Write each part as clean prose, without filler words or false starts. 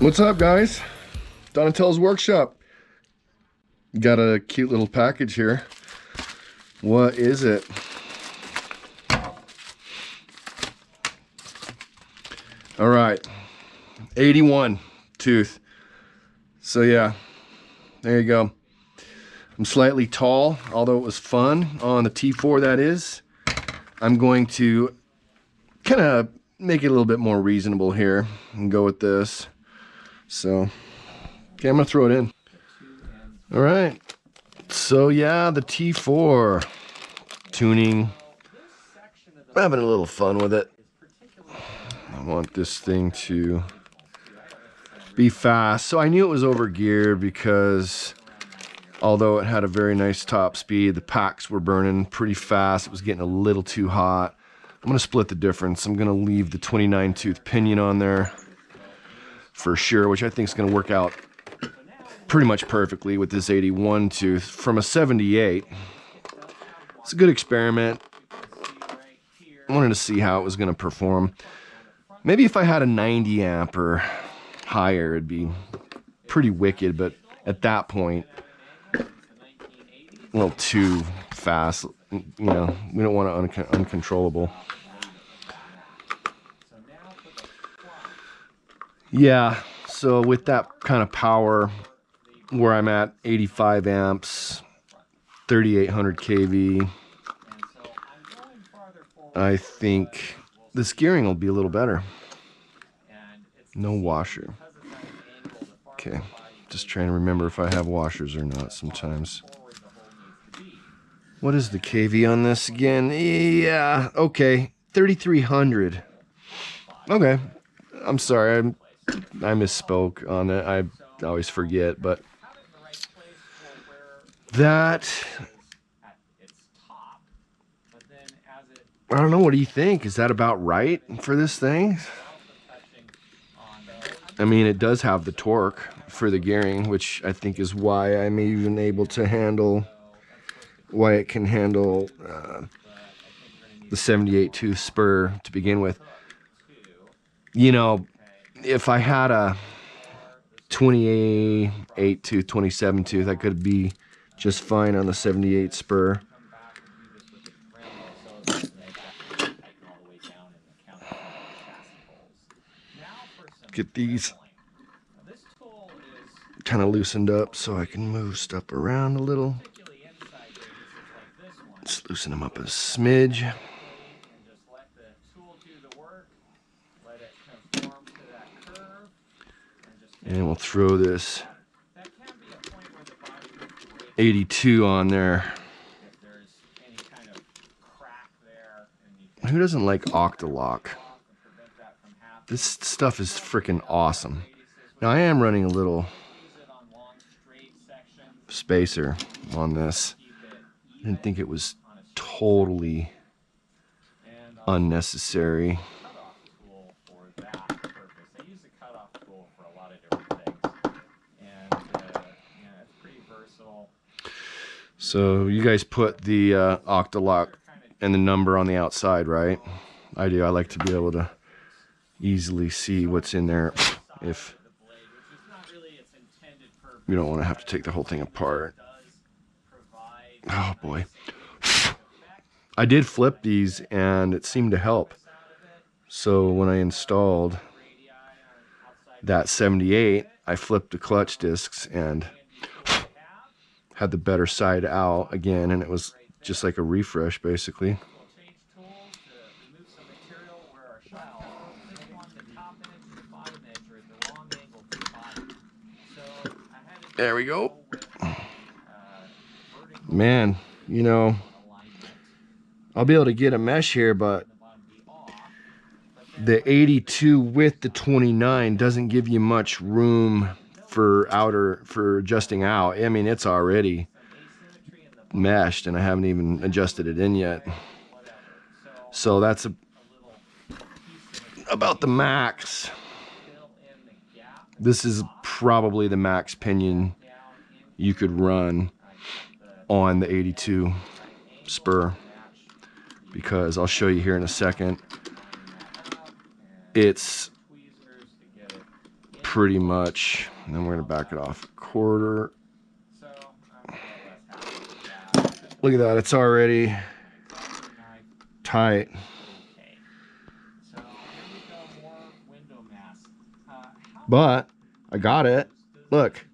What's up, guys? Donatello's Workshop. Got a cute little package here. What is it? All right, 81 tooth. So yeah, there you go. I'm slightly tall, although it was fun on the T4, that is. I'm going to kind of make it a little bit more reasonable here and go with this. So, okay, I'm gonna throw it in. All right, so yeah, the T4 tuning. I'm having a little fun with it. I want this thing to be fast. So I knew it was over geared because although it had a very nice top speed, the packs were burning pretty fast. It was getting a little too hot. I'm gonna split the difference. I'm gonna leave the 29 tooth pinion on there for sure, which I think is gonna work out pretty much perfectly with this 81 tooth from a 78. It's a good experiment. I wanted to see how it was gonna perform. Maybe if I had a 90 amp or higher, it'd be pretty wicked, but at that point, a little too fast. You know, we don't want it uncontrollable. Yeah, so with that kind of power, where I'm at 85 amps, 3800 kV, I think this gearing will be a little better. No washer. Okay, just trying to remember if I have washers or not sometimes. What is the kV on this again? Yeah, okay, 3300. Okay, I'm sorry, I misspoke on it. I always forget, but that, I don't know, what do you think? Is that about right for this thing? I mean, it does have the torque for the gearing, which I think is why I'm even able to handle, why it can handle the 78 tooth spur to begin with. You know, if I had a 28 tooth, 27 tooth, I could be just fine on the 78 spur. Get these kind of loosened up so I can move stuff around a little. Just loosen them up a smidge. And we'll throw this 82 on there. Who doesn't like Octalock? This stuff is freaking awesome. Now I am running a little spacer on this. I didn't think it was totally unnecessary. So you guys put the Octalock and the number on the outside, right? I do. I like to be able to easily see what's in there if you don't want to have to take the whole thing apart. Oh boy. I did flip these and it seemed to help. So when I installed that 78, I flipped the clutch discs and had the better side out again, and it was just like a refresh basically. There we go. Man, you know, I'll be able to get a mesh here, but the 82 with the 29 doesn't give you much room for adjusting out. I mean, it's already meshed and I haven't even adjusted it in yet. So that's about the max. This is probably the max pinion you could run on the 82 spur, because I'll show you here in a second. It's pretty much. And then we're gonna back it off a quarter. Look at that, it's already tight. But I got it. Look.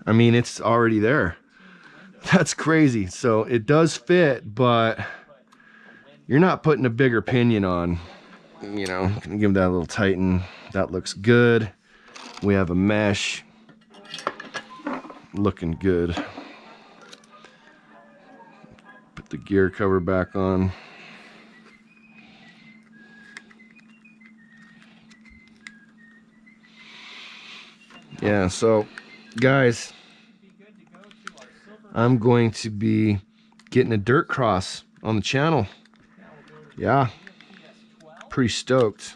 I mean, it's already there. That's crazy. So it does fit, but you're not putting a bigger pinion on. You know, gonna give that a little tighten. That looks good. We have a mesh. Looking good. Put the gear cover back on. Yeah, so guys, I'm going to be getting a dirt cross on the channel. Yeah, pretty stoked.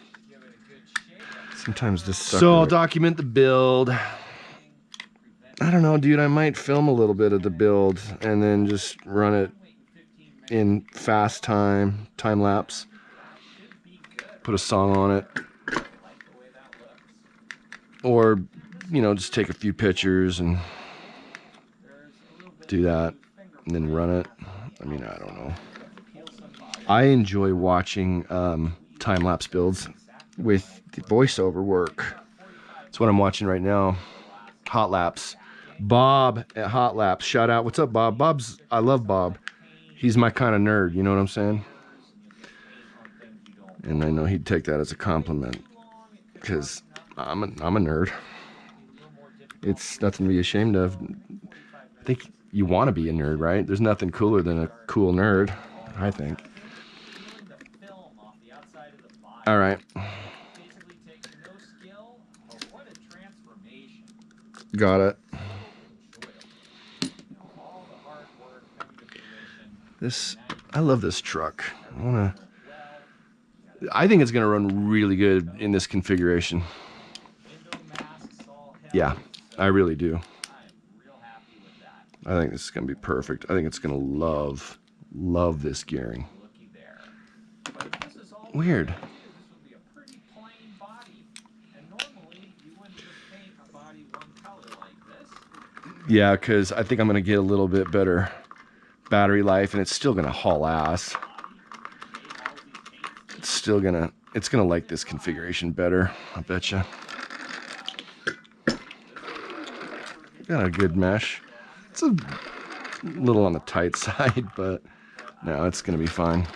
Sometimes this sucker. So I'll document the build. I don't know, dude, I might film a little bit of the build and then just run it in fast time lapse. Put a song on it. Or, you know, just take a few pictures and do that and then run it. I mean, I don't know. I enjoy watching time-lapse builds with the voiceover work. That's what I'm watching right now. Hot Laps. Bob at Hot Laps. Shout out. What's up, Bob? I love Bob. He's my kind of nerd, you know what I'm saying? And I know he'd take that as a compliment because I'm a nerd. It's nothing to be ashamed of. I think you want to be a nerd, right? There's nothing cooler than a cool nerd, I think. All right. Got it. I love this truck. I think it's gonna run really good in this configuration. Yeah, I really do. I think this is gonna be perfect. I think it's gonna love this gearing. Weird. Yeah, because I think I'm gonna get a little bit better battery life, and it's still gonna haul ass. It's gonna like this configuration better, I betcha. Got a good mesh. It's a little on the tight side, but no, it's gonna be fine.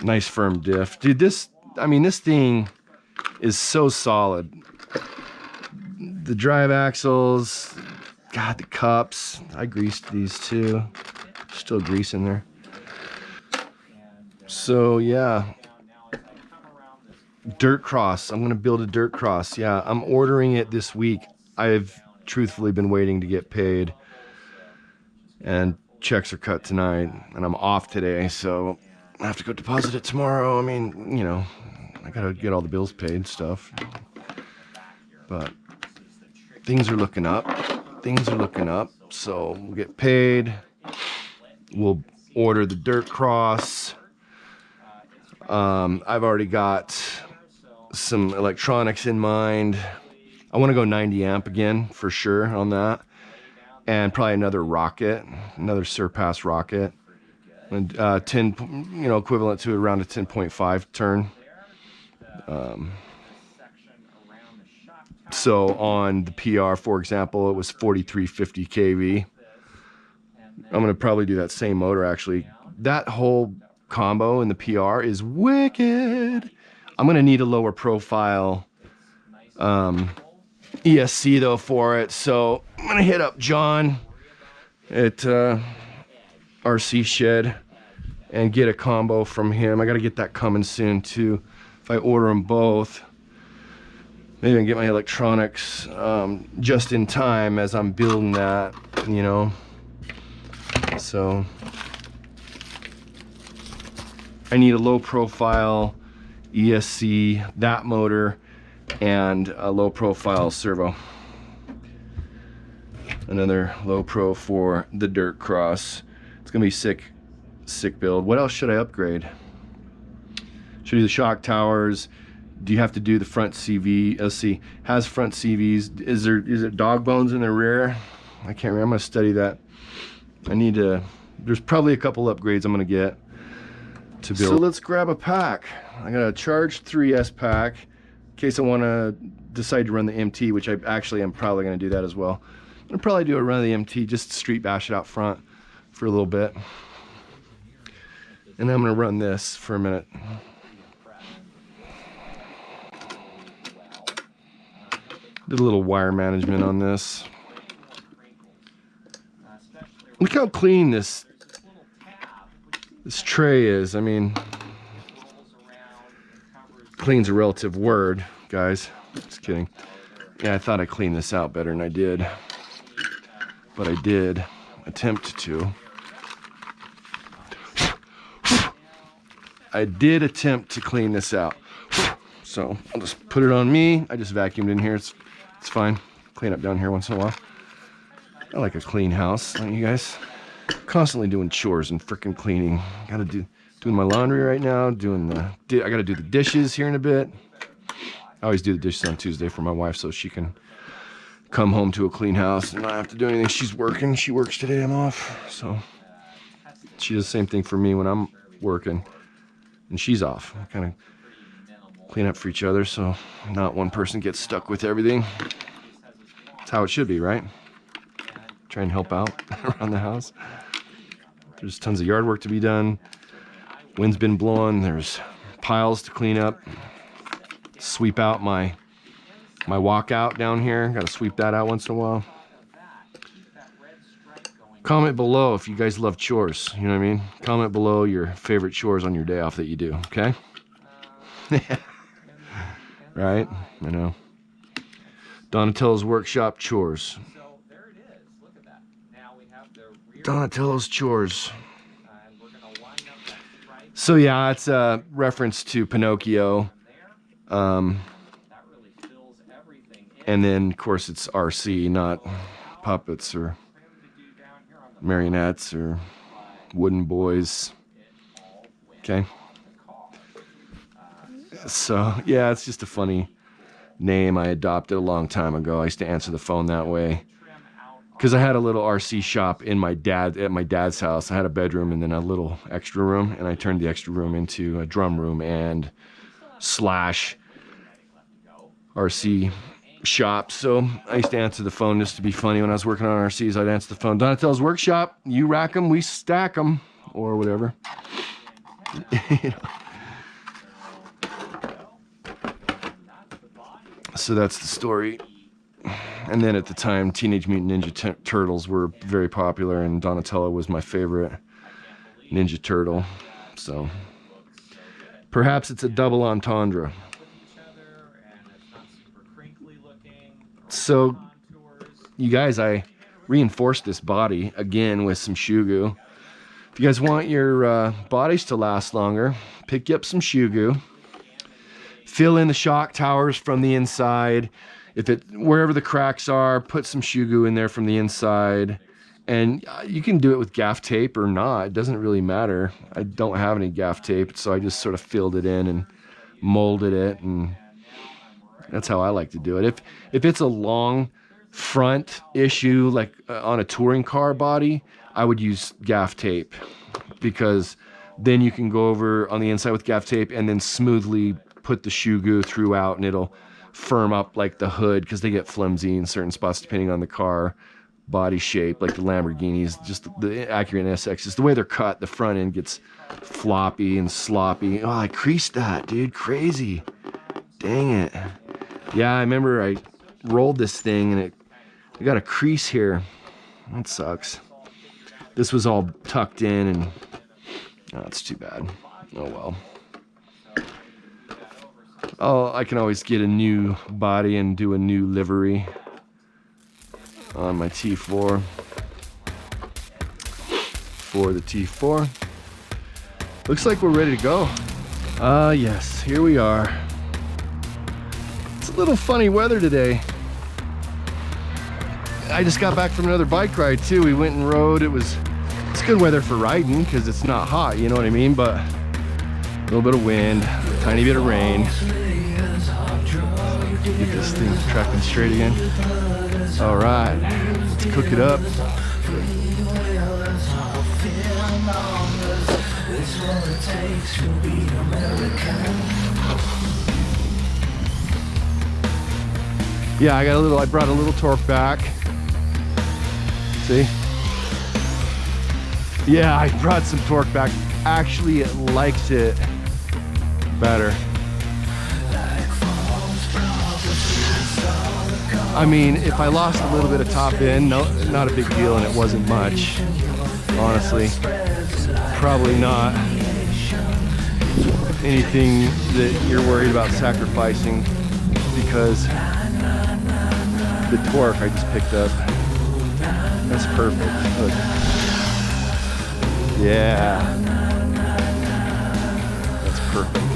Nice firm diff. Dude, this thing is so solid. The drive axles, God, the cups. I greased these too. Still grease in there. So yeah, dirt cross. I'm gonna build a dirt cross. Yeah, I'm ordering it this week. I've truthfully been waiting to get paid, and checks are cut tonight, and I'm off today, so I have to go deposit it tomorrow. I mean, you know, I gotta get all the bills paid stuff, but things are looking up. Things are looking up. So we'll get paid. We'll order the dirt cross. I've already got some electronics in mind. I want to go 90 amp again for sure on that, and probably another rocket, another Surpass rocket, and 10, you know, equivalent to around a 10.5 turn. So on the PR, for example, it was 4350 kV. I'm gonna probably do that same motor actually. That whole combo in the PR is wicked. I'm gonna need a lower profile ESC though for it, so I'm gonna hit up John at RC Shed and get a combo from him. I gotta get that coming soon too. If I order them both, maybe I can get my electronics just in time as I'm building that, you know. So I need a low profile ESC, that motor, and a low profile servo. Another low pro for the dirt cross. It's gonna be sick build. What else should I upgrade? Should do the shock towers. Do you have to do the front CV? Let's see. Has front CVs. Is it dog bones in the rear? I can't remember. I'm gonna study that. I need to. There's probably a couple upgrades I'm gonna get to build. So let's grab a pack. I got a Charge 3S pack in case I want to decide to run the MT, which I actually am probably gonna do that as well. I'm gonna probably do a run of the MT, just street bash it out front for a little bit, and then I'm gonna run this for a minute. Did a little wire management on this. Look how clean this tray is. I mean, clean's a relative word, guys. Just kidding. Yeah, I thought I cleaned this out better than I did, but I did attempt to. I did attempt to clean this out. So I'll just put it on me. I just vacuumed in here. It's fine. Clean up down here once in a while. I like a clean house, don't you guys? Constantly doing chores and freaking cleaning. Doing my laundry right now. I gotta do the dishes here in a bit. I always do the dishes on Tuesday for my wife so she can come home to a clean house and not have to do anything. She's working. She works today. I'm off. So she does the same thing for me when I'm working and she's off. I kind of clean up for each other so not one person gets stuck with everything. That's how it should be, right? Try and help out around the house. There's tons of yard work to be done. Wind's been blowing. There's piles to clean up. Sweep out my walkout down here. Got to sweep that out once in a while. Comment below if you guys love chores. You know what I mean? Comment below your favorite chores on your day off that you do. Okay? Right? I know. Donatello's workshop chores. Donatello's chores. So yeah, it's a reference to Pinocchio. And then of course it's RC, not puppets or marionettes or wooden boys. Okay. So yeah, it's just a funny name I adopted a long time ago. I used to answer the phone that way because I had a little RC shop at my dad's house. I had a bedroom and then a little extra room, and I turned the extra room into a drum room and / RC shop. So I used to answer the phone just to be funny. When I was working on RCs, I'd answer the phone. Donatello's workshop. You rack them, we stack them, or whatever. You know. So that's the story. And then at the time, Teenage Mutant Ninja Turtles were very popular, and Donatello was my favorite Ninja Turtle. So perhaps it's a double entendre. So you guys, I reinforced this body again with some shoe goo. If you guys want your bodies to last longer, pick up some shoe goo. Fill in the shock towers from the inside. Wherever the cracks are, put some shoe goo in there from the inside. And you can do it with gaff tape or not. It doesn't really matter. I don't have any gaff tape, so I just sort of filled it in and molded it, and that's how I like to do it. If it's a long front issue, like on a touring car body, I would use gaff tape, because then you can go over on the inside with gaff tape and then smoothly put the shoe goo throughout, and it'll firm up like the hood, because they get flimsy in certain spots depending on the car body shape, like the Lamborghinis, just the Acura NSXs, the way they're cut, the front end gets floppy and sloppy. Oh, I creased that, dude. Crazy. Dang it. Yeah, I remember I rolled this thing and I got a crease here. That sucks. This was all tucked in, and oh, it's too bad. Oh well. Oh, I can always get a new body and do a new livery on my T4 for the T4. Looks like we're ready to go. Yes, here we are. It's a little funny weather today. I just got back from another bike ride too. We went and rode. It's good weather for riding because it's not hot, you know what I mean? But little bit of wind, tiny bit of rain. Get this thing tracking straight again. All right, let's cook it up. Yeah, I brought a little torque back. See? Yeah, I brought some torque back. Actually, it likes it better. I mean, if I lost a little bit of top end, no, not a big deal, and it wasn't much, honestly. Probably not anything that you're worried about sacrificing, because the torque I just picked up, that's perfect. Look. Yeah, that's perfect.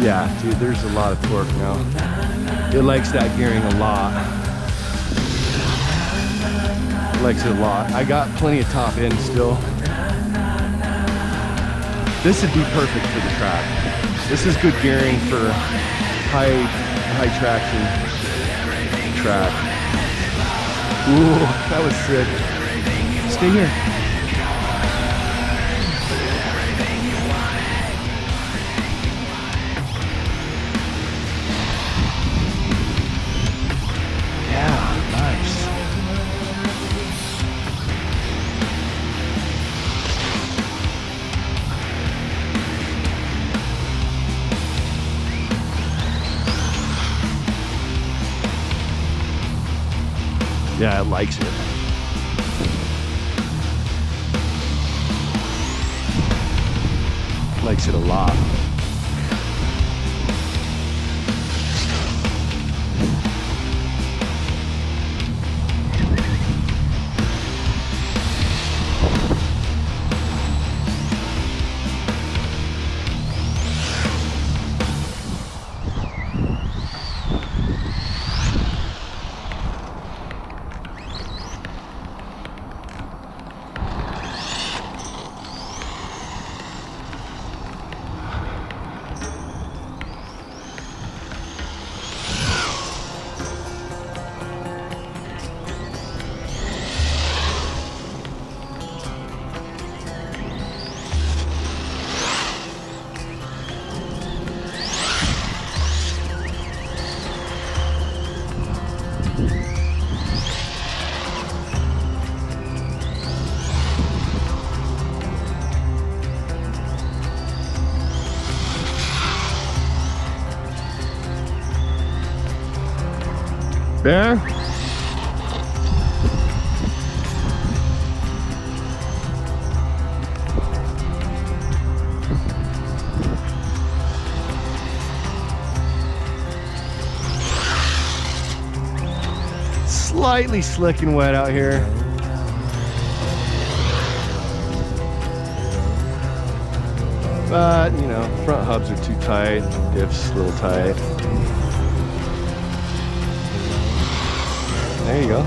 Yeah, dude, there's a lot of torque now. It likes that gearing a lot. It likes it a lot. I got plenty of top end still. This would be perfect for the track. This is good gearing for high traction track. Ooh, that was sick. Stay here. Yeah, it likes it. Likes it a lot. Bear? Slightly slick and wet out here. But, you know, front hubs are too tight, diff's a little tight. There you go.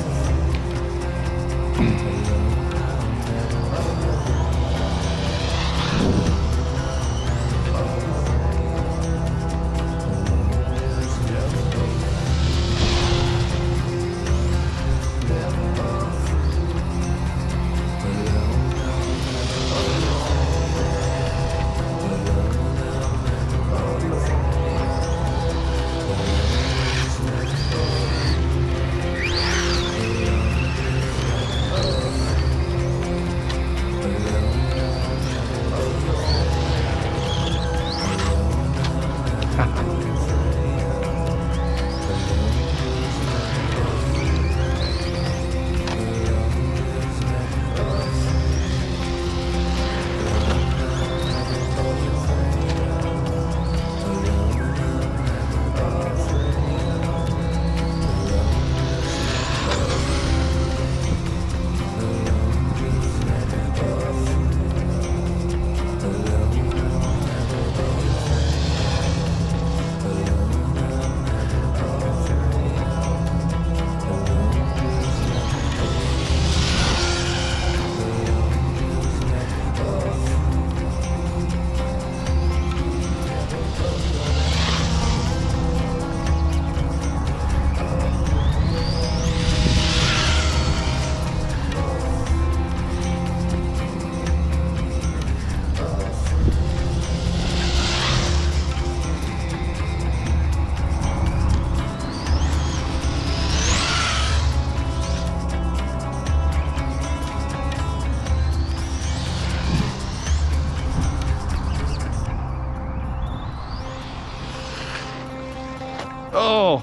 Oh!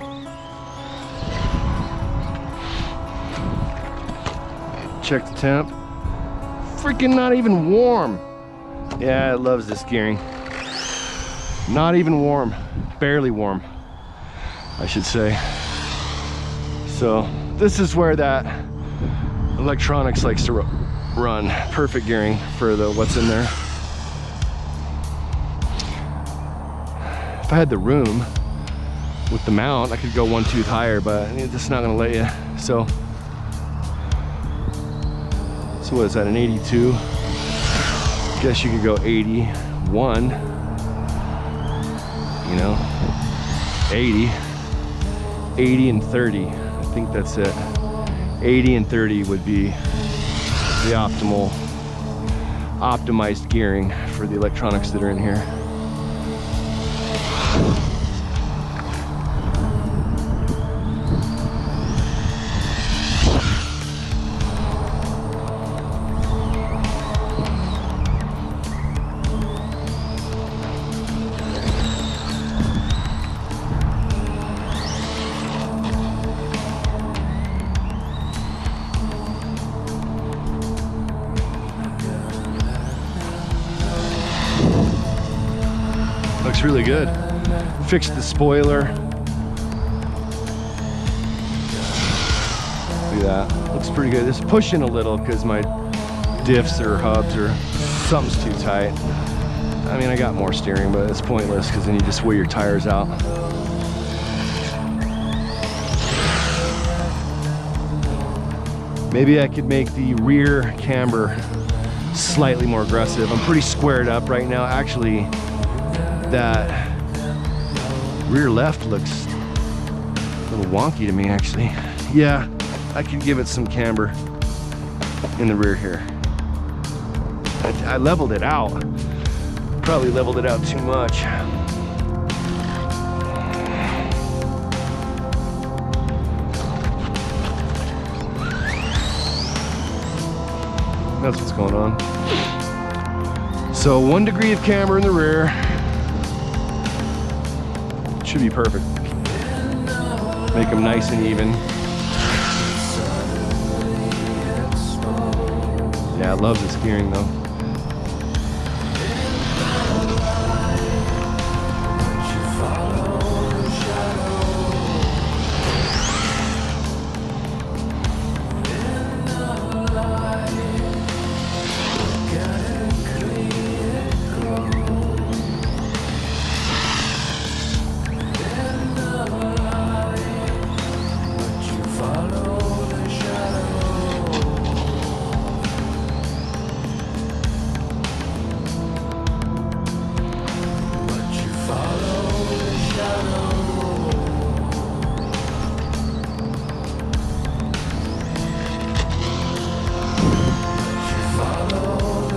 Check the temp. Freaking not even warm. Yeah, it loves this gearing. Not even warm. Barely warm, I should say. So this is where that electronics likes to run. Perfect gearing for the what's in there. If I had the room with the mount, I could go 1 tooth higher, but it's just not gonna let you. So what is that, an 82? Guess you could go 81, you know, 80 and 30. I think that's it. 80 and 30 would be the optimized gearing for the electronics that are in here. Looks really good. Fixed the spoiler. Look at that. Looks pretty good. It's pushing a little because my diffs or hubs or something's too tight. I mean, I got more steering, but it's pointless because then you just wear your tires out. Maybe I could make the rear camber slightly more aggressive. I'm pretty squared up right now. Actually, that rear left looks a little wonky to me, actually. Yeah, I could give it some camber in the rear here. I leveled it out. Probably leveled it out too much. That's what's going on. So 1 degree of camber in the rear. Should be perfect. Make them nice and even. Yeah, I love this gearing though.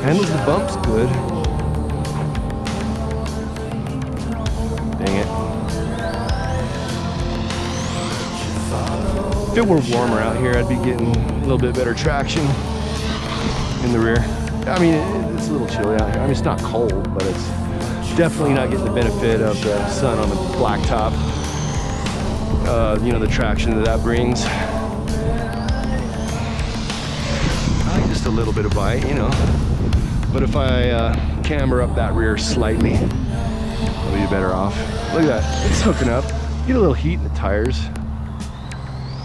Handles the bumps good. Dang it. If it were warmer out here, I'd be getting a little bit better traction in the rear. I mean, it's a little chilly out here. I mean, it's not cold, but it's definitely not getting the benefit of the sun on the blacktop. You know, the traction that brings. I like just a little bit of bite, you know. But if I camber up that rear slightly, I'll be better off. Look at that, it's hooking up. Get a little heat in the tires,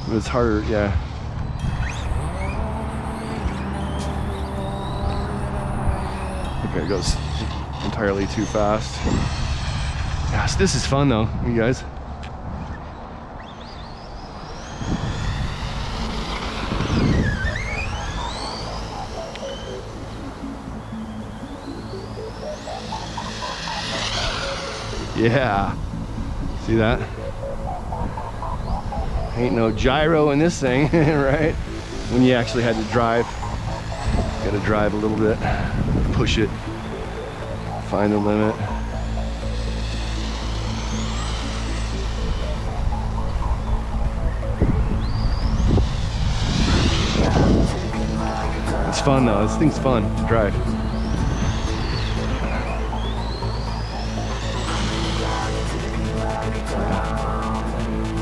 but it's harder, yeah. Okay, it goes entirely too fast. Gosh, this is fun though, you guys. Yeah, see that? Ain't no gyro in this thing, right? When you actually had to drive, you gotta drive a little bit, push it, find the limit. It's fun though, this thing's fun to drive.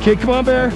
Okay, come on, Bear.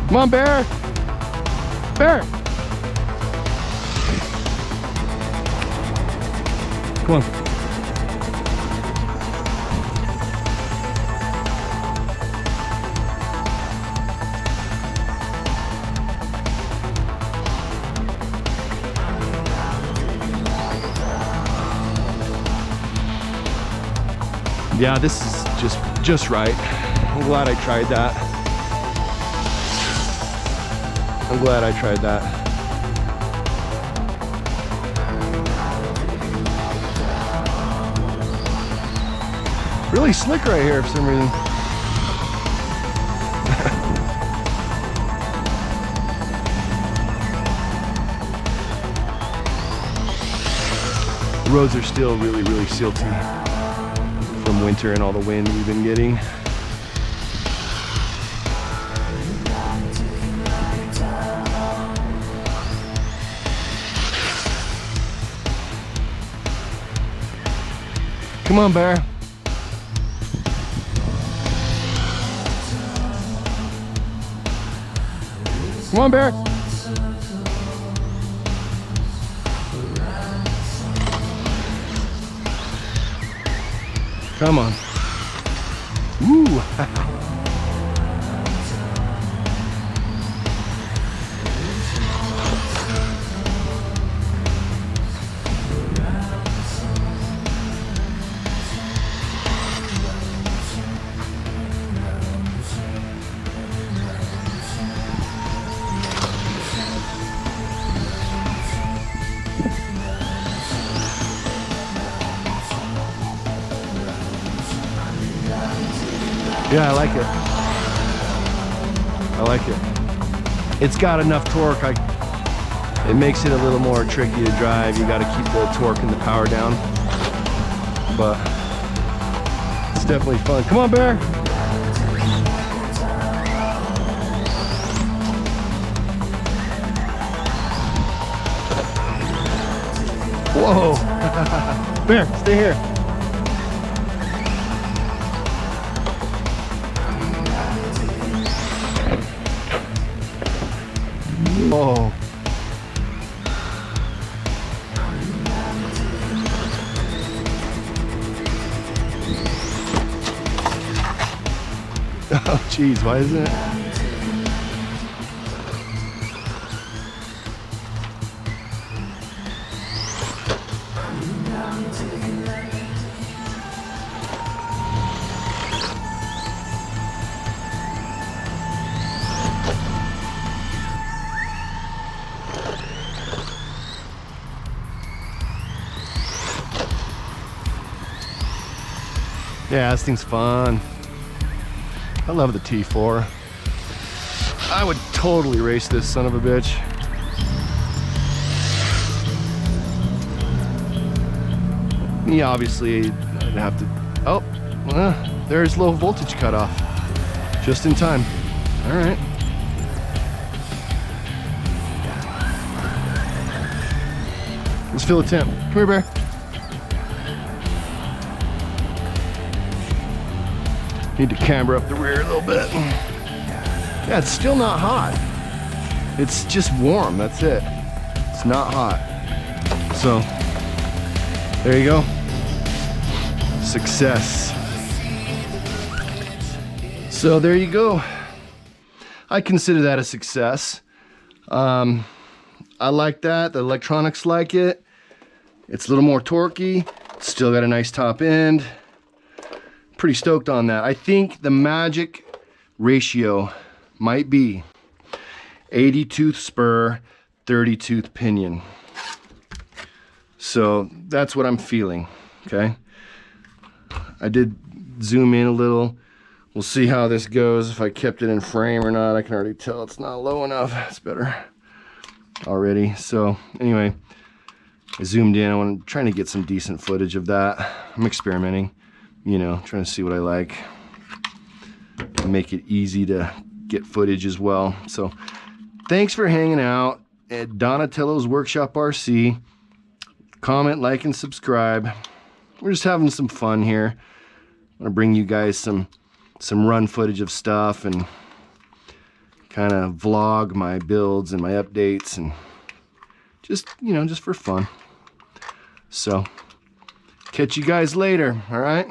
Come on, Bear. Bear. Come on. Yeah, this is just right. I'm glad I tried that. I'm glad I tried that. Really slick right here for some reason. The roads are still really silty from winter and all the wind we've been getting. Come on, Bear. Come on, Bear. Come on. Woo. Yeah, I like it. I like it. It's got enough torque. It makes it a little more tricky to drive. You got to keep the torque and the power down. But it's definitely fun. Come on, Bear. Whoa. Bear, stay here. Oh. Oh, geez, why isn't it? Yeah, this thing's fun. I love the T4. I would totally race this son of a bitch. Me, obviously, I'd have to... Oh, there's low voltage cutoff. Just in time. All right. Let's fill the temp. Come here, Bear. Need to camber up the rear a little bit. Yeah, it's still not hot. It's just warm, that's it. It's not hot. So, there you go. Success. So there you go. I consider that a success. I like that, the electronics like it. It's a little more torquey, still got a nice top end. Pretty stoked on that. I think the magic ratio might be 80 tooth spur, 30 tooth pinion. So that's what I'm feeling, okay? I did zoom in a little, We'll see how this goes, if I kept it in frame or not. I can already tell it's not low enough. It's better already. So anyway, I zoomed in. I'm trying to get some decent footage of that. I'm experimenting, you know, trying to see what I like. Make it easy to get footage as well. So thanks for hanging out at Donatello's Workshop RC. Comment, like, and subscribe. We're just having some fun here. I'm gonna bring you guys some run footage of stuff and kind of vlog my builds and my updates, and just, you know, just for fun. So catch you guys later. All right.